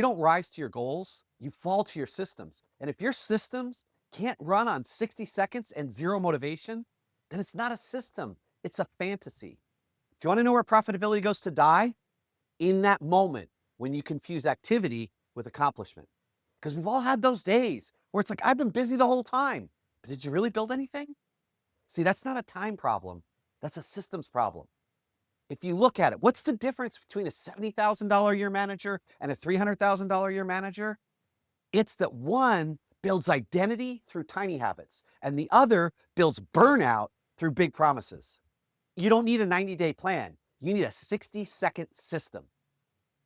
you don't rise to your goals, you fall to your systems. And if your systems can't run on 60 seconds and zero motivation, then it's not a system, it's a fantasy. Do you want to know where profitability goes to die? In that moment when you confuse activity with accomplishment. Because we've all had those days where it's like, I've been busy the whole time, but did you really build anything? See, that's not a time problem, that's a systems problem. If you look at it, what's the difference between a $70,000 a year manager and a $300,000 a year manager? It's that one builds identity through tiny habits, and the other builds burnout through big promises. You don't need a 90-day plan. You need a 60-second system.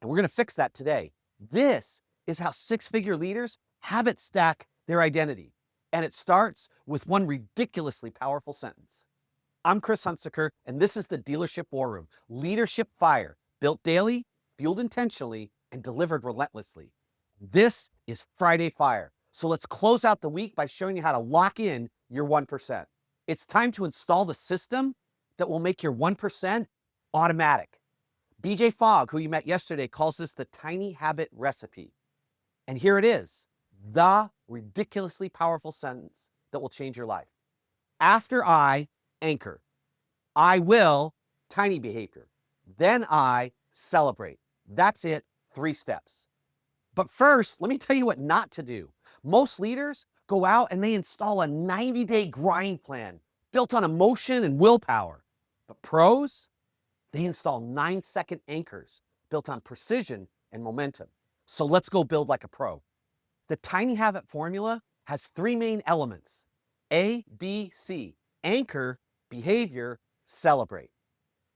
And we're going to fix that today. This is how six-figure leaders habit stack their identity. And it starts with one ridiculously powerful sentence. I'm Chris Hunsicker, and this is the Dealership War Room. Leadership fire, built daily, fueled intentionally, and delivered relentlessly. This is Friday Fire. So let's close out the week by showing you how to lock in your 1%. It's time to install the system that will make your 1% automatic. BJ Fogg, who you met yesterday, calls this the tiny habit recipe. And here it is, the ridiculously powerful sentence that will change your life. After I anchor, I will tiny behavior. Then I celebrate. That's it, 3 steps. But first, let me tell you what not to do. Most leaders go out and they install a 90-day grind plan built on emotion and willpower. But pros, they install 9-second anchors built on precision and momentum. So let's go build like a pro. The tiny habit formula has 3 main elements: A, B, C. Anchor, behavior, celebrate.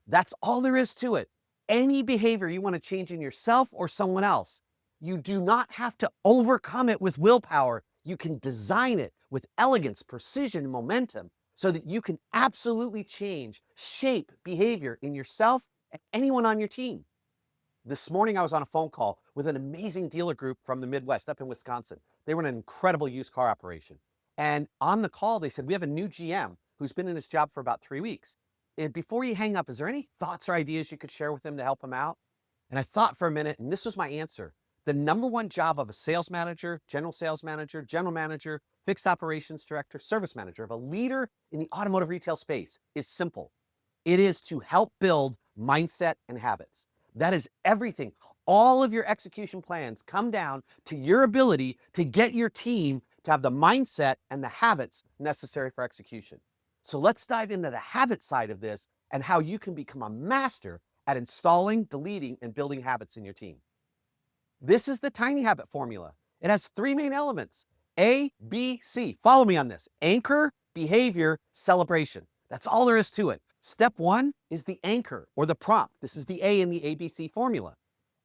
That's all there is to it. Any behavior you want to change in yourself or someone else, you do not have to overcome it with willpower. You can design it with elegance, precision, and momentum so that you can absolutely change, shape behavior in yourself and anyone on your team. This morning, I was on a phone call with an amazing dealer group from the Midwest up in Wisconsin. They were in an incredible used car operation. And on the call, they said, we have a new GM who's been in his job for about 3 weeks. And before you hang up, is there any thoughts or ideas you could share with him to help him out? And I thought for a minute, and this was my answer. The number one job of a sales manager, general manager, fixed operations director, service manager, of a leader in the automotive retail space is simple. It is to help build mindset and habits. That is everything. All of your execution plans come down to your ability to get your team to have the mindset and the habits necessary for execution. So let's dive into the habit side of this and how you can become a master at installing, deleting, and building habits in your team. This is the tiny habit formula. It has 3 main elements: A, B, C. Follow me on this. Anchor, behavior, celebration. That's all there is to it. Step 1 is the anchor or the prompt. This is the A in the ABC formula.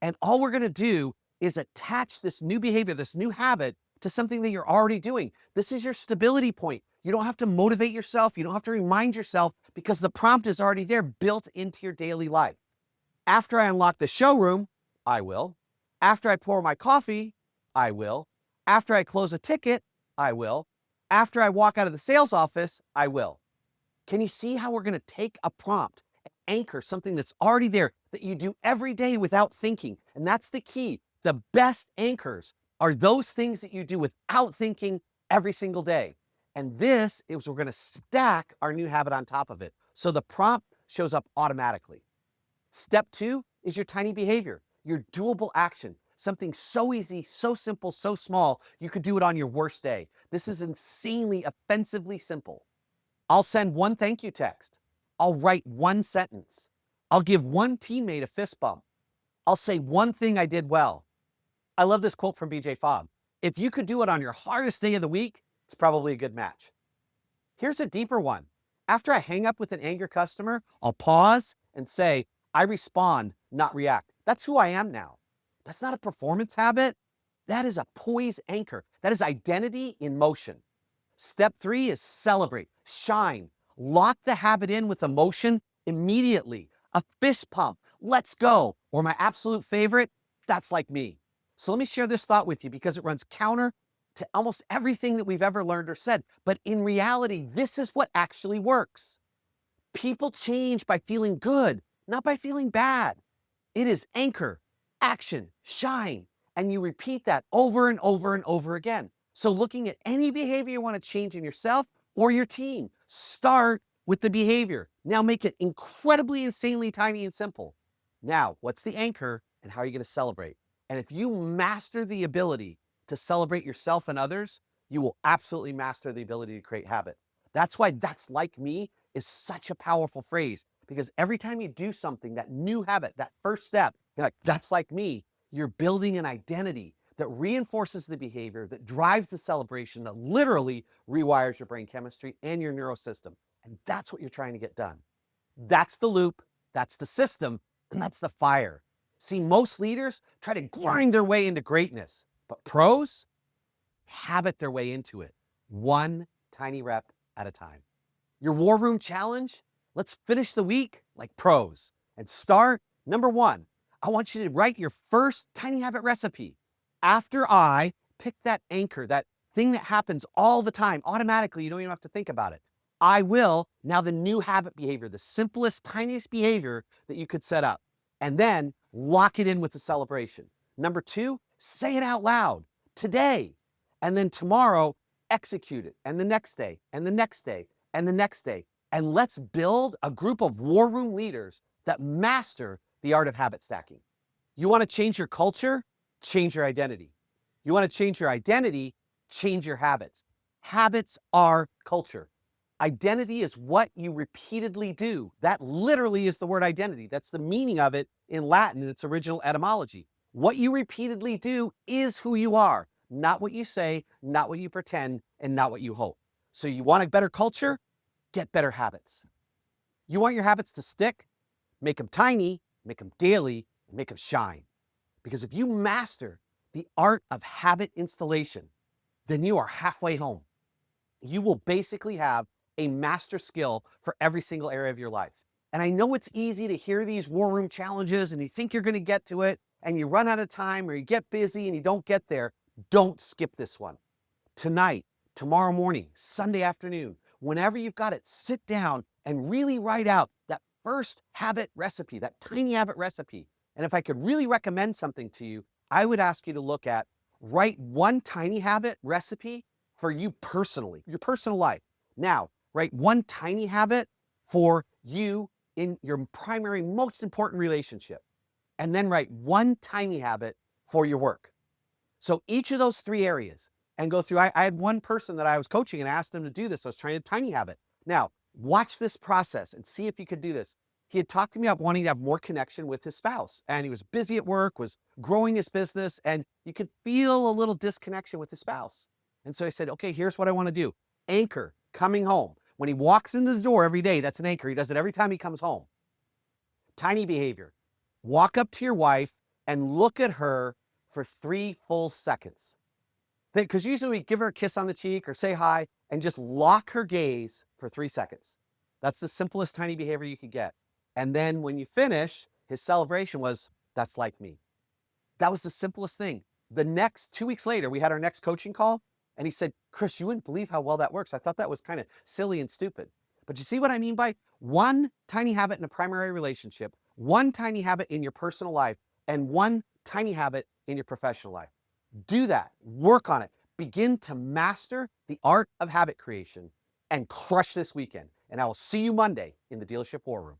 And all we're going to do is attach this new behavior, this new habit, to something that you're already doing. This is your stability point. You don't have to motivate yourself. You don't have to remind yourself because the prompt is already there, built into your daily life. After I unlock the showroom, I will. After I pour my coffee, I will. After I close a ticket, I will. After I walk out of the sales office, I will. Can you see how we're going to take a prompt and anchor something that's already there that you do every day without thinking? And that's the key. The best anchors are those things that you do without thinking every single day. And this is, we're going to stack our new habit on top of it. So the prompt shows up automatically. Step 2 is your tiny behavior, your doable action. Something so easy, so simple, so small, you could do it on your worst day. This is insanely, offensively simple. I'll send 1 thank you text. I'll write 1 sentence. I'll give 1 teammate a fist bump. I'll say 1 thing I did well. I love this quote from BJ Fogg. If you could do it on your hardest day of the week, it's probably a good match. Here's a deeper one. After I hang up with an angry customer, I'll pause and say, I respond, not react. That's who I am now. That's not a performance habit. That is a poise anchor. That is identity in motion. Step 3 is celebrate, shine, lock the habit in with emotion immediately. A fist pump, let's go. Or my absolute favorite, that's like me. So let me share this thought with you because it runs counter to almost everything that we've ever learned or said. But in reality, this is what actually works. People change by feeling good, not by feeling bad. It is anchor, action, shine. And you repeat that over and over and over again. So looking at any behavior you want to change in yourself or your team, start with the behavior. Now make it incredibly, insanely tiny and simple. Now, what's the anchor and how are you going to celebrate? And if you master the ability to celebrate yourself and others, you will absolutely master the ability to create habits. That's why "that's like me" is such a powerful phrase, because every time you do something, that new habit, that first step, you're like, "that's like me," you're building an identity that reinforces the behavior, that drives the celebration, that literally rewires your brain chemistry and your neurosystem. And that's what you're trying to get done. That's the loop, that's the system, and that's the fire. See, most leaders try to grind their way into greatness, but pros habit their way into it, one tiny rep at a time. Your war room challenge? Let's finish the week like pros and start. Number one, I want you to write your first tiny habit recipe. After I pick that anchor, that thing that happens all the time, automatically, you don't even have to think about it. I will, now the new habit behavior, the simplest, tiniest behavior that you could set up, and then lock it in with the celebration. Number two, say it out loud today. And then tomorrow, execute it. And the next day, and the next day, and the next day. And let's build a group of war room leaders that master the art of habit stacking. You want to change your culture? Change your identity. You want to change your identity? Change your habits. Habits are culture. Identity is what you repeatedly do. That literally is the word identity. That's the meaning of it in Latin in its original etymology. What you repeatedly do is who you are, not what you say, not what you pretend, and not what you hope. So you want a better culture? Get better habits. You want your habits to stick? Make them tiny, make them daily, and make them shine. Because if you master the art of habit installation, then you are halfway home. You will basically have a master skill for every single area of your life. And I know it's easy to hear these war room challenges and you think you're going to get to it and you run out of time or you get busy and you don't get there. Don't skip this one. Tonight, tomorrow morning, Sunday afternoon, whenever you've got it, sit down and really write out that first habit recipe, that tiny habit recipe. And if I could really recommend something to you, I would ask you to look at, write one tiny habit recipe for you personally, your personal life. Now, write one tiny habit for you in your primary, most important relationship. And then write one tiny habit for your work. So each of those three areas, and go through, I had one person that I was coaching and asked him to do this. I was trying to tiny habit. Now, watch this process and see if you could do this. He had talked to me about wanting to have more connection with his spouse, and he was busy at work, was growing his business, and you could feel a little disconnection with his spouse. And so I said, okay, here's what I want to do. Anchor, coming home. When he walks into the door every day, that's an anchor. He does it every time he comes home. Tiny behavior. Walk up to your wife and look at her for 3 full seconds. Because usually we give her a kiss on the cheek or say hi and just lock her gaze for 3 seconds. That's the simplest tiny behavior you could get. And then when you finish, his celebration was, "that's like me." That was the simplest thing. The next 2 weeks later, we had our next coaching call, and he said, "Chris, you wouldn't believe how well that works. I thought that was kind of silly and stupid." But you see what I mean by one tiny habit in a primary relationship, one tiny habit in your personal life, and one tiny habit in your professional life. Do that. Work on it. Begin to master the art of habit creation and crush this weekend. And I will see you Monday in the Dealership War Room.